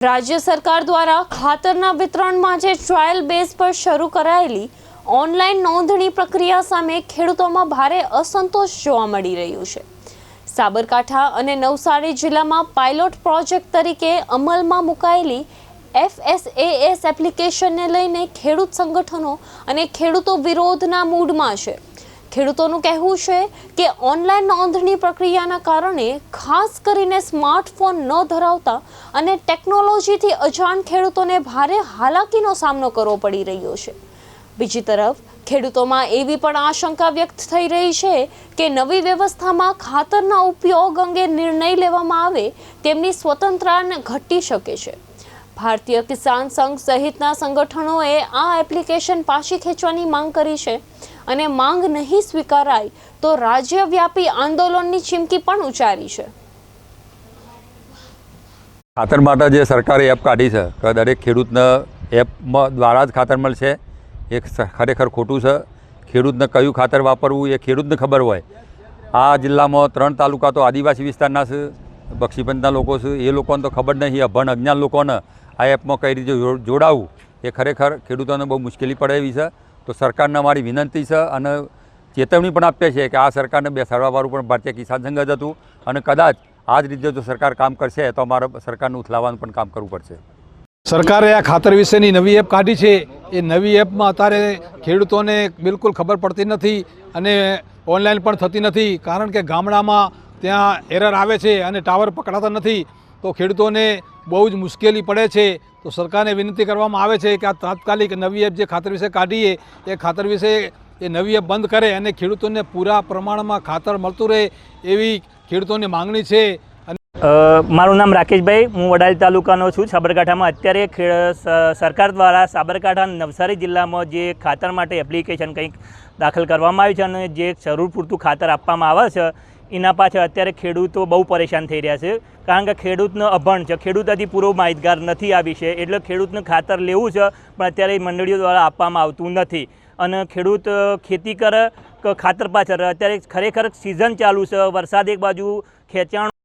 રાજ્ય સરકાર દ્વારા ખાતરના વિતરણમાં જે ટ્રાયલ બેઝ પર શરૂ કરાયેલી ઓનલાઈન નોંધણી પ્રક્રિયા સામે ખેડૂતોમાં ભારે અસંતોષ જોવા મળી રહ્યું છે। સાબરકાંઠા અને નવસારી જિલ્લામાં પાયલોટ પ્રોજેક્ટ તરીકે અમલમાં મુકાયેલી FSAS એપ્લિકેશનને લઈને ખેડૂત સંગઠનો અને ખેડૂતો વિરોધના મૂડમાં છે। ખેડૂતોનું કહેવું છે કે ઓનલાઈન નોંધણી પ્રક્રિયાના કારણે ખાસ કરીને સ્માર્ટફોન ન ધરાવતા અને ટેકનોલોજીથી અજાણ ખેડૂતોને ભારે હાલાકીનો સામનો કરવો પડી રહ્યો છે। બીજી તરફ ખેડૂતોમાં એવી પણ આશંકા વ્યક્ત થઈ રહી છે કે નવી વ્યવસ્થામાં ખાતરના ઉપયોગ અંગે નિર્ણય લેવામાં આવે તેમની સ્વતંત્રતા ઘટી શકે છે। ભારતીય કિસાન સંઘ સહિતના સંગઠનોએ આ એપ્લિકેશન પાછી ખેંચવાની માંગ કરી છે અને માંગ નહીં સ્વીકારાય તો રાજ્યવ્યાપી આંદોલનની ચીમકી પણ ઉચ્ચારી છે। ખાતર માટે જે સરકારે એપ કાઢી છે કે દરેક ખેડૂતને એપમાં દ્વારા જ ખાતર મળશે, એ ખરેખર ખોટું છે। ખેડૂતને કયું ખાતર વાપરવું એ ખેડૂતને ખબર હોય। આ જિલ્લામાં 3 તાલુકા તો આદિવાસી વિસ્તારના છે, બક્ષીપંથના લોકો છે, એ લોકોને તો ખબર નહીં। અભણ અજ્ઞાન લોકોને આ એપમાં કઈ રીતે જોડાવવું એ ખરેખર ખેડૂતોને બહુ મુશ્કેલી પડે એવી છે। તો સરકારને અમારી વિનંતી છે અને ચેતવણી પણ આપીએ છીએ કે આ સરકારને બેસાડવાવાળું પણ ભારતીય કિસાન સંઘ જ હતું અને કદાચ આ જ રીતે જો સરકાર કામ કરશે તો અમારે સરકારને ઉથલાવવાનું પણ કામ કરવું પડશે। સરકારે આ ખાતર વિશેની નવી એપ કાઢી છે, એ નવી એપમાં અત્યારે ખેડૂતોને બિલકુલ ખબર પડતી નથી અને ઓનલાઈન પણ થતી નથી, કારણ કે ગામડામાં ત્યાં એરર આવે છે અને ટાવર પકડાતા નથી, તો ખેડૂતોને બહુ જ મુશ્કેલી પડે છે। તો સરકારને વિનંતી કરવામાં આવે છે કે આ તાત્કાલિક નવી એપ જે ખાતર વિશે કાઢીએ એ ખાતર વિશે એ નવી એપ બંધ કરે અને ખેડૂતોને પૂરા પ્રમાણમાં ખાતર મળતું રહે એવી ખેડૂતોની માંગણી છે। મારું નામ રાકેશભાઈ, હું વડાલી તાલુકાનો છું। સાબરકાંઠામાં અત્યારે સરકાર દ્વારા સાબરકાંઠા નવસારી જિલ્લામાં જે ખાતર માટે એપ્લિકેશન કંઈક દાખલ કરવામાં આવી છે અને જે જરૂર પૂરતું ખાતર આપવામાં આવે છે એના પાછળ અત્યારે ખેડૂતો બહુ પરેશાન થઈ રહ્યા છે, કારણ કે ખેડૂતનો અભણ છે, ખેડૂત હજી પૂરો માહિતગાર નથી આ વિશે, એટલે ખેડૂતને ખાતર લેવું છે પણ અત્યારે મંડળીઓ દ્વારા આપવામાં આવતું નથી અને ખેડૂત ખેતી કરે ખાતર પાછળ અત્યારે ખરેખર સિઝન ચાલુ છે, વરસાદ એક બાજુ ખેંચાણ